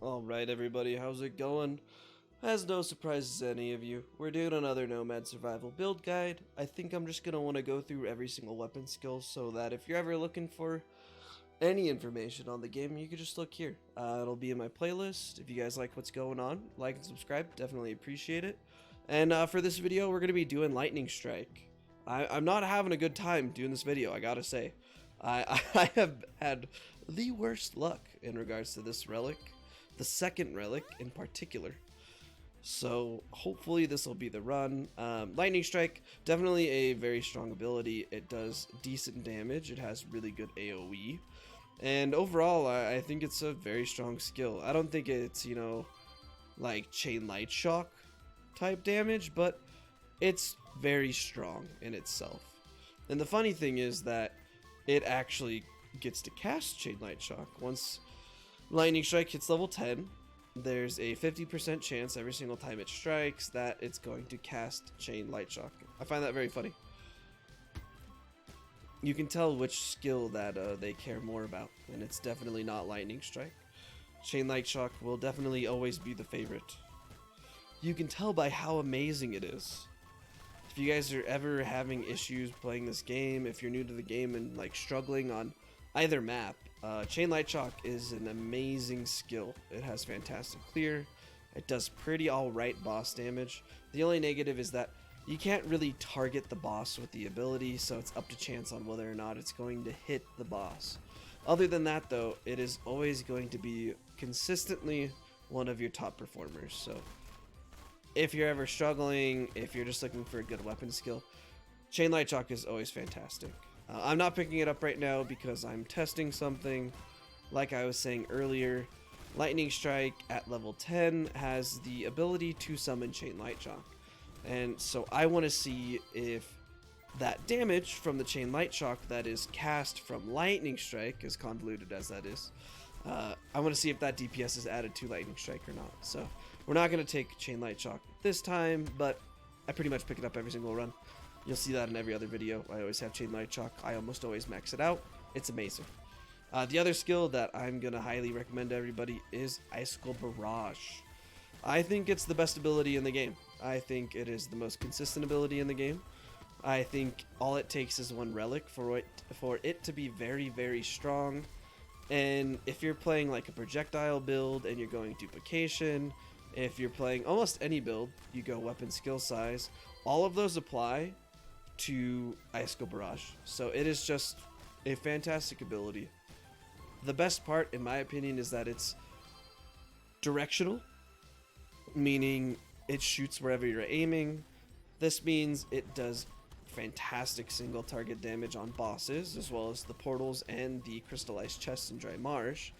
Alright everybody, how's it going? As no surprises to any of you, we're doing another Nomad survival build guide. I think I'm just going to want to go through every single weapon skill so that if you're ever looking for any information on the game, you can just look here. It'll be in my playlist. If you guys like what's going on, like and subscribe, definitely appreciate it. And for this video, we're going to be doing Lightning Strike. I'm not having a good time doing this video, I gotta say. I have had the worst luck in regards to this relic. The second relic in particular. So hopefully this will be the run. Lightning Strike, definitely a very strong ability. It does decent damage. It has really good AoE. And overall, I think it's a very strong skill. I don't think it's, you know, like Chain Light Shock type damage, but it's very strong in itself. And the funny thing is that it actually gets to cast Chain Light Shock. Once Lightning Strike hits level 10, there's a 50% chance every single time it strikes that it's going to cast Chain Light Shock. I find that very funny. You can tell which skill that they care more about, and it's definitely not Lightning Strike. Chain Light Shock will definitely always be the favorite. You can tell by how amazing it is. If you guys are ever having issues playing this game, if you're new to the game and like struggling on either map, Chain Light Shock is an amazing skill. It has fantastic clear. It does pretty alright boss damage. The only negative is that you can't really target the boss with the ability, so it's up to chance on whether or not it's going to hit the boss. Other than that though, it is always going to be consistently one of your top performers. So if you're ever struggling, if you're just looking for a good weapon skill, Chain Light Shock is always fantastic. I'm not picking it up right now because I'm testing something. Like I was saying earlier, Lightning Strike at level 10 has the ability to summon Chain Light Shock. And so I want to see if that damage from the Chain Light Shock that is cast from Lightning Strike, as convoluted as that is, I want to see if that DPS is added to Lightning Strike or not. So we're not going to take Chain Light Shock this time, but I pretty much pick it up every single run. You'll see that in every other video. I always have Chain Light Shock. I almost always max it out. It's amazing. The other skill that I'm going to highly recommend to everybody is Icicle Barrage. I think it's the best ability in the game. I think it is the most consistent ability in the game. I think all it takes is one relic for it to be very, very strong. And if you're playing like a projectile build and you're going duplication, if you're playing almost any build, you go weapon skill size, all of those apply to Icicle Barrage. So it is just a fantastic ability. The best part, in my opinion, is that it's directional, meaning it shoots wherever you're aiming. This means it does fantastic single target damage on bosses, as well as the portals and the crystallized chests in Dry Marsh.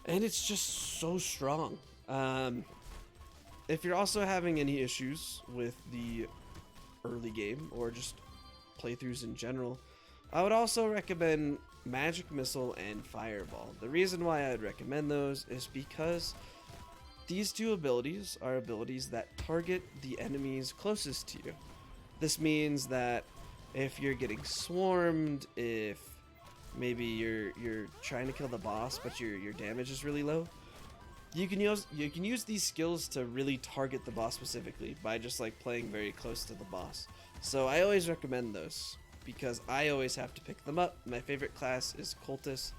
And it's just so strong. If you're also having any issues with the early game or just playthroughs in general, I would also recommend Magic Missile and Fireball. The reason why I'd recommend those is because these two abilities are abilities that target the enemies closest to you. This means that if you're getting swarmed, if maybe you're trying to kill the boss but your damage is really low, you can use these skills to really target the boss specifically by just like playing very close to the boss. So I always recommend those because I always have to pick them up. My favorite class is Cultist.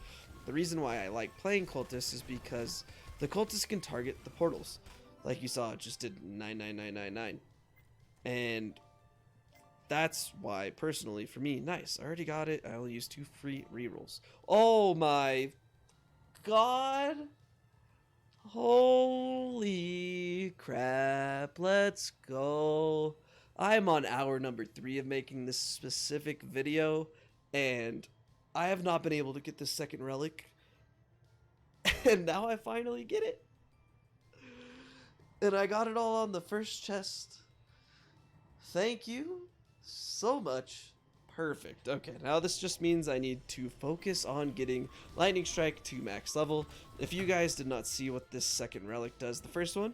The reason why I like playing Cultist is because the Cultist can target the portals. Like you saw, it just did 99999. And that's why, personally, for me, nice. I already got it. I only used 2 free rerolls. Oh my god. Holy crap. Let's go. I'm on hour number 3 of making this specific video, and I have not been able to get this second relic. And now I finally get it. And I got it all on the first chest. Thank you so much. Perfect. Okay, now this just means I need to focus on getting Lightning Strike to max level. If you guys did not see what this second relic does, the first one,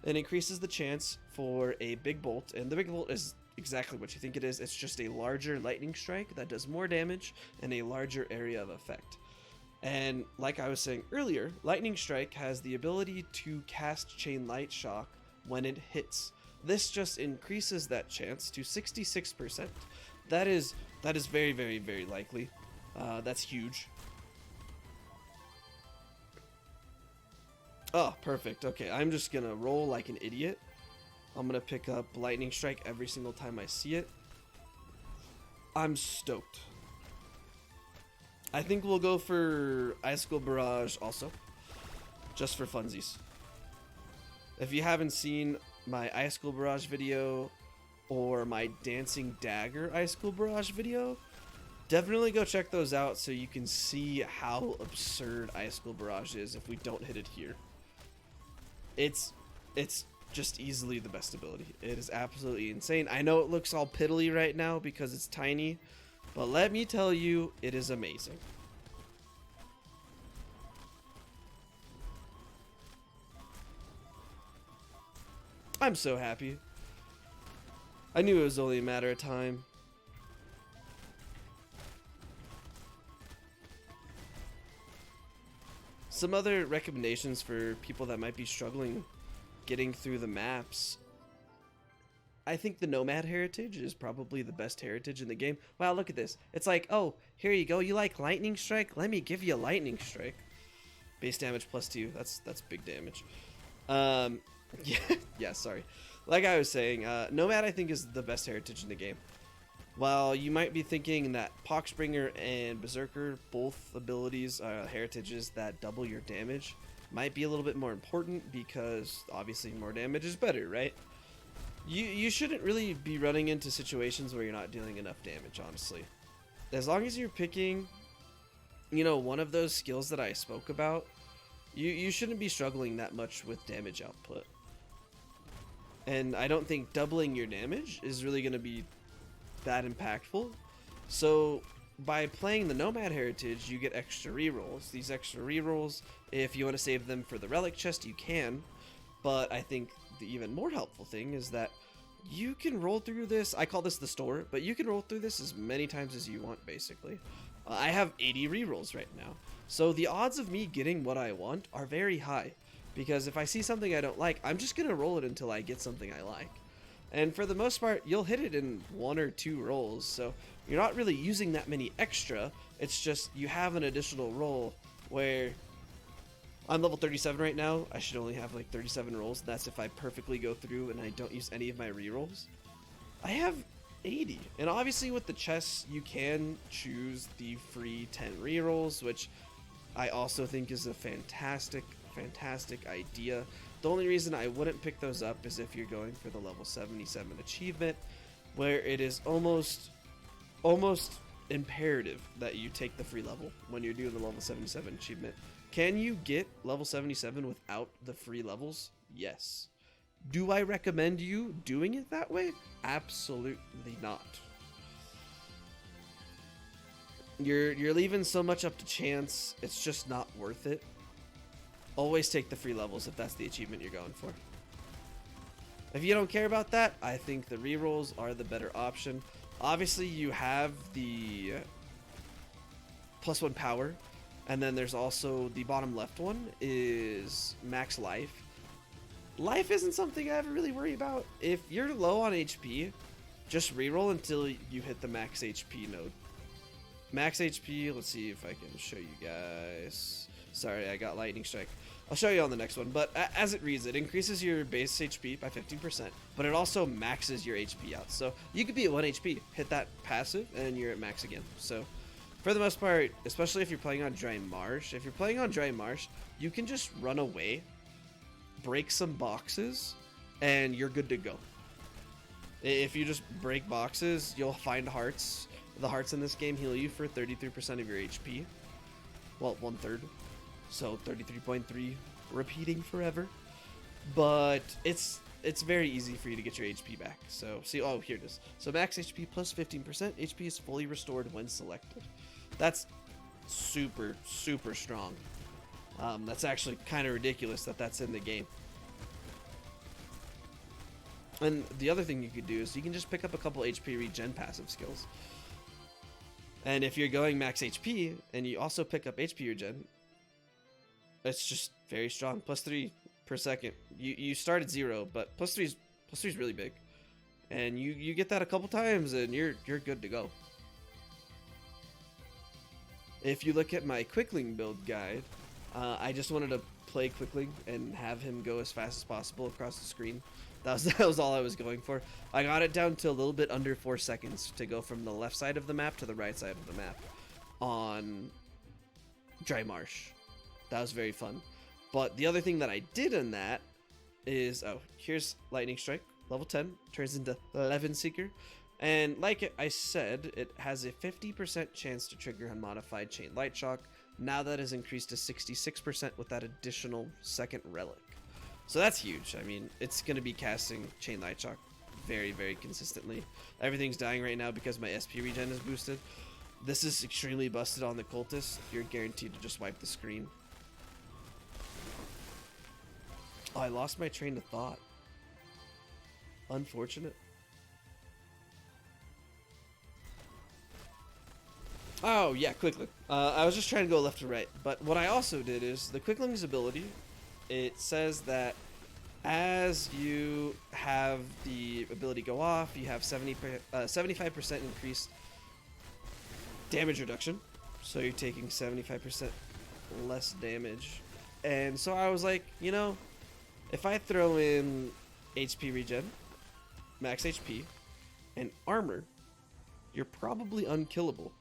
it increases the chance for a big bolt, and the big bolt is exactly what you think it is. It's just a larger Lightning Strike that does more damage and a larger area of effect. And like I was saying earlier, Lightning Strike has the ability to cast Chain Light Shock when it hits. This just increases that chance to 66%. That is very, very, very likely. That's huge. Oh, perfect. Okay, I'm just gonna roll like an idiot. I'm gonna pick up Lightning Strike every single time I see it. I'm stoked. I think we'll go for Icicle Barrage also, just for funsies. If you haven't seen my Icicle Barrage video or my Dancing Dagger Icicle Barrage video, definitely go check those out so you can see how absurd Icicle Barrage is if we don't hit it here. It's just easily the best ability. It is absolutely insane. I know it looks all piddly right now because it's tiny, but let me tell you, it is amazing. I'm so happy. I knew it was only a matter of time. Some other recommendations for people that might be struggling getting through the maps. I think the Nomad heritage is probably the best heritage in the game. Wow, look at this. It's like, oh, here you go. You like Lightning Strike? Let me give you a Lightning Strike. Base damage +2. That's big damage. Yeah, sorry. Like I was saying, Nomad I think is the best heritage in the game. While you might be thinking that Poxbringer and Berserker, both abilities, heritages that double your damage, might be a little bit more important because obviously more damage is better, right? You shouldn't really be running into situations where you're not dealing enough damage, honestly. As long as you're picking, you know, one of those skills that I spoke about, you shouldn't be struggling that much with damage output. And I don't think doubling your damage is really going to be that impactful. So by playing the Nomad heritage, you get extra rerolls. These extra rerolls, if you want to save them for the Relic chest, you can. But I think the even more helpful thing is that you can roll through this. I call this the store, but you can roll through this as many times as you want, basically. I have 80 rerolls right now. So the odds of me getting what I want are very high. Because if I see something I don't like, I'm just going to roll it until I get something I like. And for the most part, you'll hit it in 1 or 2 rolls. So you're not really using that many extra. It's just you have an additional roll where I'm level 37 right now. I should only have like 37 rolls. That's if I perfectly go through and I don't use any of my rerolls. I have 80. And obviously with the chests, you can choose the free 10 rerolls, which I also think is a fantastic idea. The only reason I wouldn't pick those up is if you're going for the level 77 achievement, where it is almost imperative that you take the free level when you're doing the level 77 achievement. Can you get level 77 without the free levels? Yes. Do I recommend you doing it that way? Absolutely not. You're leaving so much up to chance. It's just not worth it. Always take the free levels if that's the achievement you're going for. If you don't care about that, I think the rerolls are the better option. Obviously, you have the +1 power, and then there's also the bottom left one is max life. Life isn't something I ever really worry about. If you're low on HP, just reroll until you hit the max HP node. Max HP, let's see if I can show you guys. Sorry, I got Lightning Strike. I'll show you on the next one, but as it reads, it increases your base HP by 15%, but it also maxes your HP out. So you could be at 1 HP, hit that passive, and you're at max again. So for the most part, especially if you're playing on Dry Marsh, you can just run away, break some boxes, and you're good to go. If you just break boxes, you'll find hearts. The hearts in this game heal you for 33% of your HP. Well, 1/3. So 33.3 repeating forever. But it's very easy for you to get your HP back. So see, oh, here it is. So max HP plus 15%. HP is fully restored when selected. That's super strong. That's actually kind of ridiculous that that's in the game. And the other thing you could do is you can just pick up a couple HP regen passive skills. And if you're going max HP and you also pick up HP regen, it's just very strong. +3 per second. You start at 0, but +3 is really big. And you get that a couple times and you're good to go. If you look at my Quickling build guide, I just wanted to play Quickling and have him go as fast as possible across the screen. That was all I was going for. I got it down to a little bit under 4 seconds to go from the left side of the map to the right side of the map on Dry Marsh. That was very fun. But the other thing that I did in that is, oh, here's Lightning Strike, level 10, turns into 11 Seeker. And like I said, it has a 50% chance to trigger unmodified Chain Light Shock. Now that is increased to 66% with that additional second Relic. So that's huge. I mean, it's going to be casting Chain Light Shock very, very consistently. Everything's dying right now because my SP regen is boosted. This is extremely busted on the Cultist. You're guaranteed to just wipe the screen. Oh, I lost my train of thought. Unfortunate. Oh, yeah, Quickling. I was just trying to go left to right. But what I also did is the Quickling's ability, it says that as you have the ability go off, you have 75% increased damage reduction. So you're taking 75% less damage. And so I was like, you know, if I throw in HP regen, max HP, and armor, you're probably unkillable.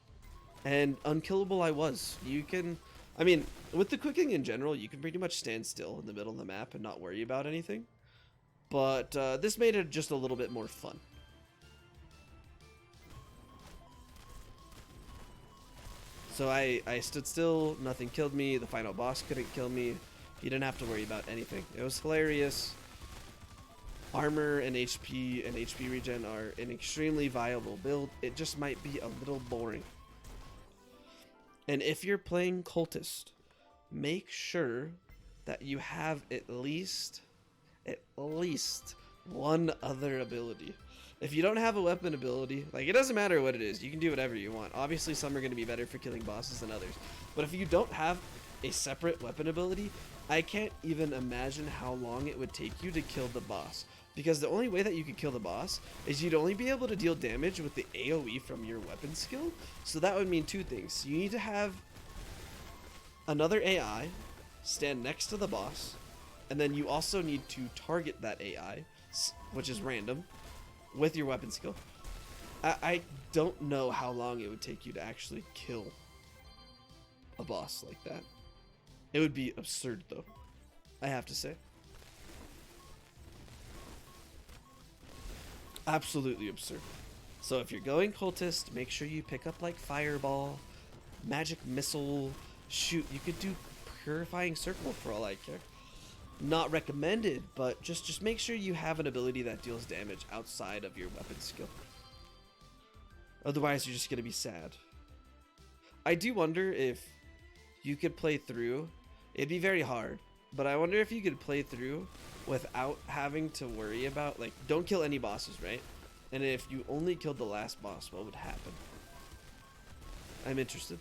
And unkillable I was. You can, I mean, with the Quicking in general, you can pretty much stand still in the middle of the map and not worry about anything. But this made it just a little bit more fun. So I stood still, nothing killed me, the final boss couldn't kill me. You didn't have to worry about anything. It was hilarious. Armor and HP regen are an extremely viable build. It just might be a little boring. And if you're playing Cultist, make sure that you have at least one other ability. If you don't have a weapon ability, like, it doesn't matter what it is, you can do whatever you want. Obviously some are going to be better for killing bosses than others. But if you don't have a separate weapon ability, I can't even imagine how long it would take you to kill the boss. Because the only way that you could kill the boss is you'd only be able to deal damage with the AoE from your weapon skill. So that would mean two things. You need to have another AI stand next to the boss, and then you also need to target that AI, which is random, with your weapon skill. I don't know how long it would take you to actually kill a boss like that. It would be absurd though, I have to say. Absolutely absurd. So if you're going Cultist, make sure you pick up like Fireball, Magic Missile, shoot, you could do Purifying Circle for all I care. Not recommended, but just make sure you have an ability that deals damage outside of your weapon skill. Otherwise, you're just going to be sad. I do wonder if you could play through. It'd be very hard, but I wonder if you could play through without having to worry about, like, don't kill any bosses, right? And if you only killed the last boss, what would happen? I'm interested.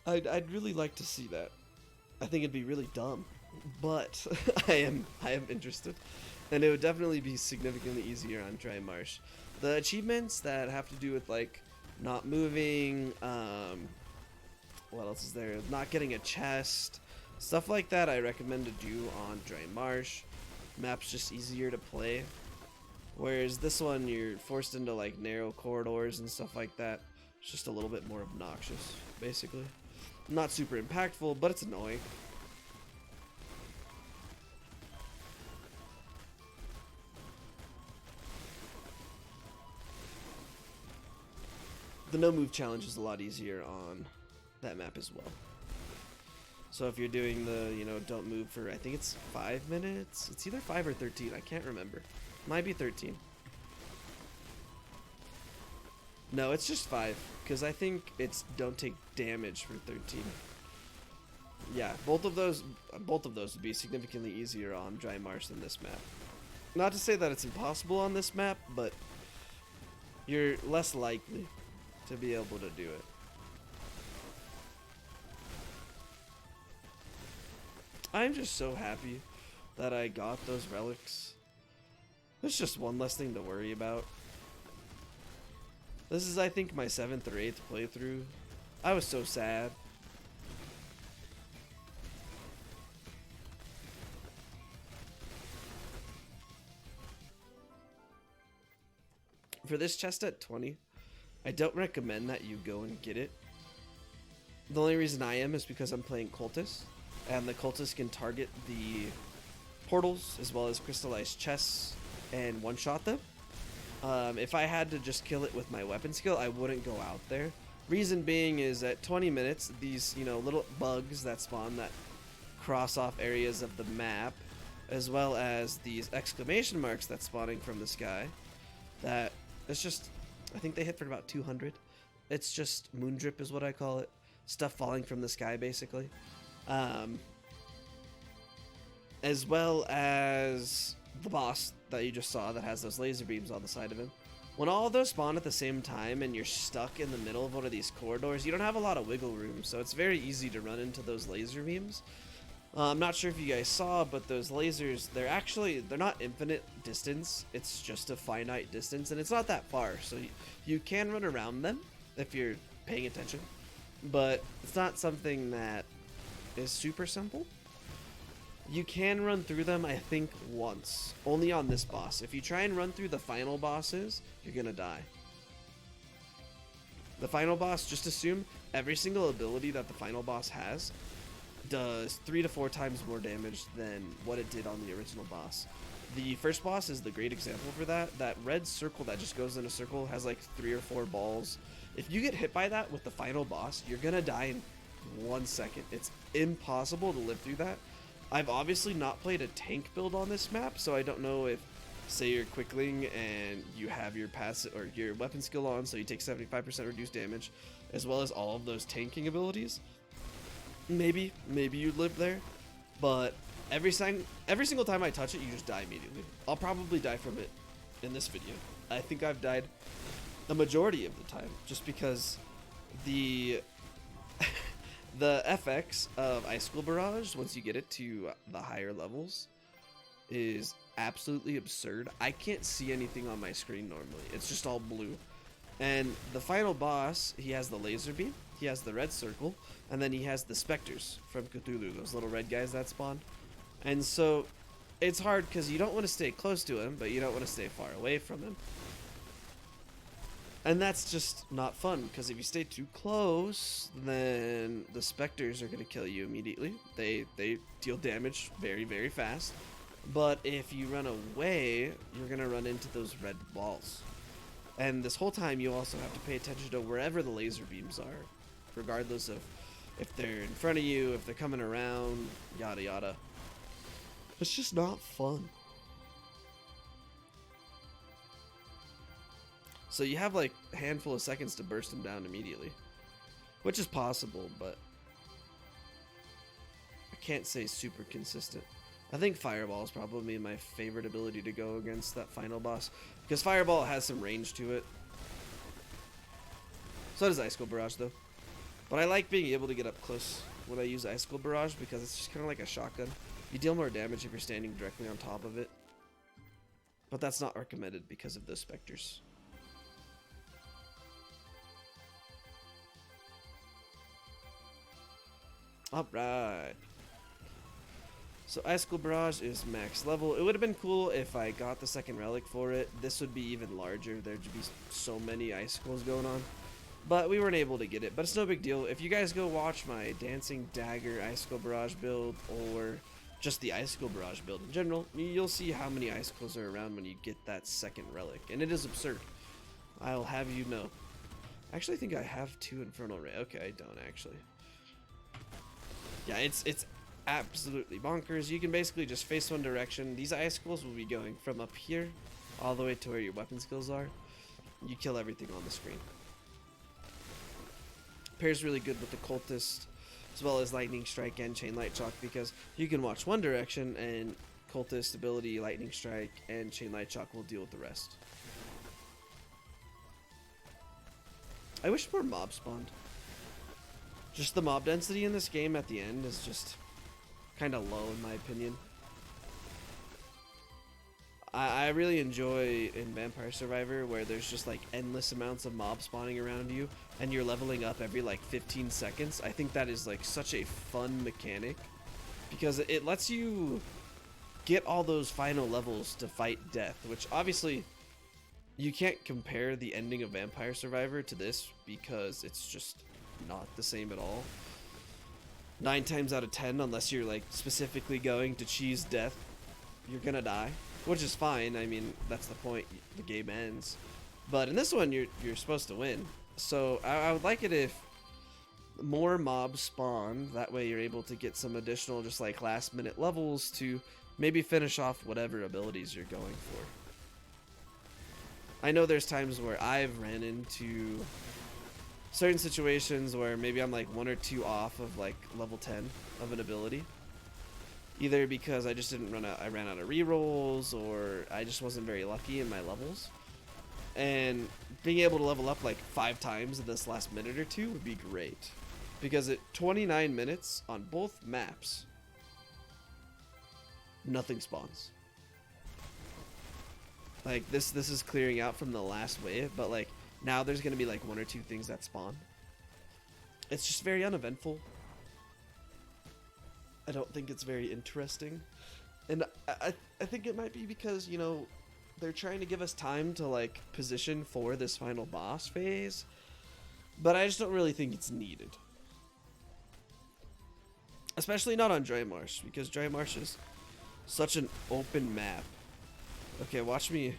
I'd really like to see that. I think it'd be really dumb, but I am interested, and it would definitely be significantly easier on Dry Marsh. The achievements that have to do with like not moving, what else is there? Not getting a chest, stuff like that. I recommend to do on Dry Marsh. Map's just easier to play, whereas this one you're forced into like narrow corridors and stuff like that. It's just a little bit more obnoxious, basically. Not super impactful, but it's annoying. The no move challenge is a lot easier on that map as well. So if you're doing the, you know, don't move for, I think it's 5 minutes. It's either 5 or 13. I can't remember. Might be 13. No, it's just 5, because I think it's don't take damage for 13. Yeah, both of those would be significantly easier on dry marsh than this map. Not to say that it's impossible on this map, but you're less likely to be able to do it. I'm just so happy that I got those relics. There's just one less thing to worry about. This is, I think, my 7th or 8th playthrough. I was so sad. For this chest at 20, I don't recommend that you go and get it. The only reason I am is because I'm playing Cultist, and the Cultist can target the portals as well as crystallized chests and one-shot them. If I had to just kill it with my weapon skill, I wouldn't go out there. Reason being is at 20 minutes, these, little bugs that spawn that cross off areas of the map, as well as these exclamation marks that's spawning from the sky, that it's just, I think they hit for about 200. It's just moon drip is what I call it. Stuff falling from the sky, basically. As well as the boss that you just saw that has those laser beams on the side of him. When all of those spawn at the same time and you're stuck in the middle of one of these corridors, you don't have a lot of wiggle room, so it's very easy to run into those laser beams. I'm not sure if you guys saw, but those lasers, they're not infinite distance, it's just a finite distance, and it's not that far, so you can run around them if you're paying attention, but it's not something that is super simple. You can run through them, I think, once. Only on this boss. If you try and run through the final bosses, you're gonna die. The final boss, just assume every single ability that the final boss has does 3 to 4 times more damage than what it did on the original boss. The first boss is the great example for that. That red circle that just goes in a circle has like 3 or 4 balls. If you get hit by that with the final boss, you're gonna die in 1 second. It's impossible to live through that. I've obviously not played a tank build on this map, so I don't know if, say you're quickling and you have your passive or your weapon skill on, so you take 75% reduced damage, as well as all of those tanking abilities. Maybe you'd live there, but every single time I touch it, you just die immediately. I'll probably die from it in this video. I think I've died the majority of the time, just because the the FX of Icicle Barrage, once you get it to the higher levels, is absolutely absurd. I can't see anything on my screen normally. It's just all blue. And the final boss, he has the laser beam, he has the red circle, and then he has the specters from Cthulhu, those little red guys that spawn. And so it's hard because you don't want to stay close to him, but you don't want to stay far away from him. And that's just not fun, because if you stay too close, then the specters are going to kill you immediately. They deal damage very, very fast. But if you run away, you're going to run into those red balls. And this whole time, you also have to pay attention to wherever the laser beams are, regardless of if they're in front of you, if they're coming around, yada yada. It's just not fun. So you have like a handful of seconds to burst them down immediately, which is possible, but I can't say super consistent. I think Fireball is probably my favorite ability to go against that final boss, because Fireball has some range to it. So does Icicle Barrage though. But I like being able to get up close when I use Icicle Barrage, because it's just kind of like a shotgun. You deal more damage if you're standing directly on top of it. But that's not recommended because of those specters. Alright. So Icicle Barrage is max level. It would have been cool if I got the second relic for it. This would be even larger. There'd be so many icicles going on. But we weren't able to get it. But it's no big deal. If you guys go watch my Dancing Dagger Icicle Barrage build, or just the Icicle Barrage build in general, you'll see how many icicles are around when you get that second relic. And it is absurd. I'll have you know. I actually think I have 2 Infernal Ray. Okay, I don't actually. Yeah, it's absolutely bonkers. You can basically just face one direction. These icicles will be going from up here all the way to where your weapon skills are. You kill everything on the screen. Pairs really good with the Cultist. as well as Lightning Strike and Chain Light Shock, because you can watch one direction and Cultist ability, Lightning Strike, and Chain Light Shock will deal with the rest. I wish more mobs spawned. Just the mob density in this game at the end is just kind of low in my opinion. I really enjoy in Vampire Survivor where there's just like endless amounts of mobs spawning around you and you're leveling up every like 15 seconds. I think that is like such a fun mechanic because it lets you get all those final levels to fight death, which obviously you can't compare the ending of Vampire Survivor to this because it's just not the same at all. 9 times out of 10, unless you're like specifically going to cheese death, you're gonna die. Which is fine, I mean, that's the point, the game ends. But in this one, you're supposed to win. So I would like it if more mobs spawn, that way you're able to get some additional just like last minute levels to maybe finish off whatever abilities you're going for. I know there's times where I've ran into certain situations where maybe I'm like 1 or 2 off of like level 10 of an ability. Either because I just didn't run out, I ran out of rerolls, or I just wasn't very lucky in my levels. And being able to level up like 5 times in this last minute or 2 would be great. Because at 29 minutes on both maps, nothing spawns. Like this is clearing out from the last wave, but like now there's gonna be like 1 or 2 things that spawn. It's just very uneventful. I don't think it's very interesting, and I think it might be because, you know, they're trying to give us time to like position for this final boss phase, but I just don't really think it's needed, especially not on Dry Marsh, because Dry Marsh is such an open map. Okay, watch me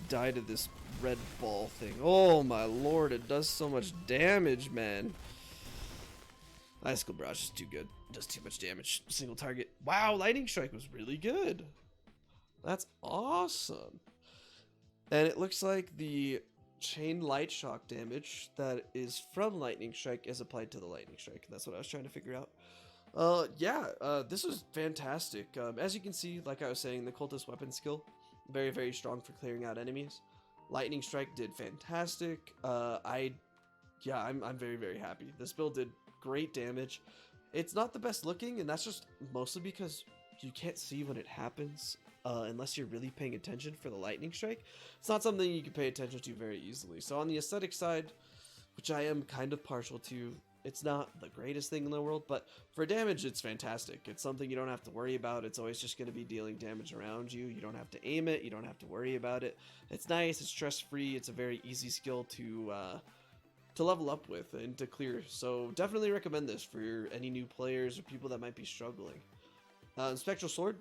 die to this red ball thing. Oh my lord, it does so much damage, man. Icicle Barrage is too good. It does too much damage. Single target. Wow, Lightning Strike was really good. That's awesome. And it looks like the Chain Light Shock damage that is from Lightning Strike is applied to the Lightning Strike. That's what I was trying to figure out. This was fantastic. As you can see, like I was saying, the Cultist weapon skill, very, very strong for clearing out enemies. Lightning Strike did fantastic. I'm very, very happy. This build did great damage. It's not the best looking, and that's just mostly because you can't see when it happens unless you're really paying attention for the Lightning Strike. It's not something you can pay attention to very easily. So on the aesthetic side, which I am kind of partial to, it's not the greatest thing in the world, but for damage it's fantastic. It's something you don't have to worry about. It's always just going to be dealing damage around you. You don't have to aim it, you don't have to worry about it. It's nice, it's stress free, it's a very easy skill to level up with and to clear. So definitely recommend this for any new players or people that might be struggling. Spectral Sword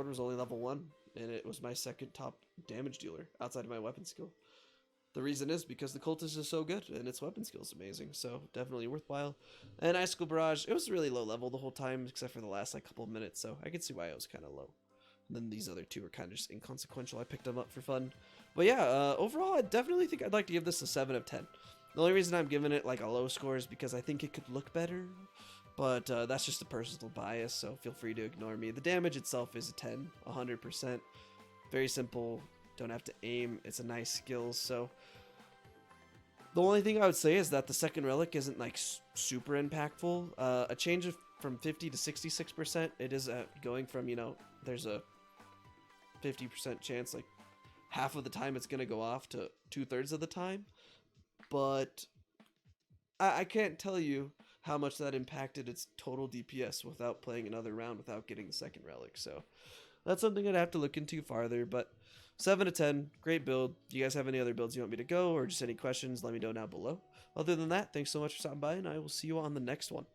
was only level 1, and it was my second top damage dealer outside of my weapon skill. The reason is because the Cultist is so good and its weapon skill is amazing, so definitely worthwhile. And Icicle Barrage, it was really low level the whole time except for the last like couple of minutes, so I could see why it was kind of low. And then these other 2 are kind of just inconsequential. I picked them up for fun. But yeah, overall I definitely think I'd like to give this a 7 of 10. The only reason I'm giving it like a low score is because I think it could look better, but that's just a personal bias, so feel free to ignore me. The damage itself is a 10, 100%. Very simple, don't have to aim, it's a nice skill, so the only thing I would say is that the second relic isn't like super impactful. A change from 50 to 66%, it is going from, you know, there's a 50% chance, like half of the time it's going to go off to 2/3 of the time. But I can't tell you how much that impacted its total DPS without playing another round without getting the second relic. So that's something I'd have to look into farther. But 7 to 10, great build. Do you guys have any other builds you want me to go or just any questions? Let me know down below. Other than that, thanks so much for stopping by, and I will see you on the next one.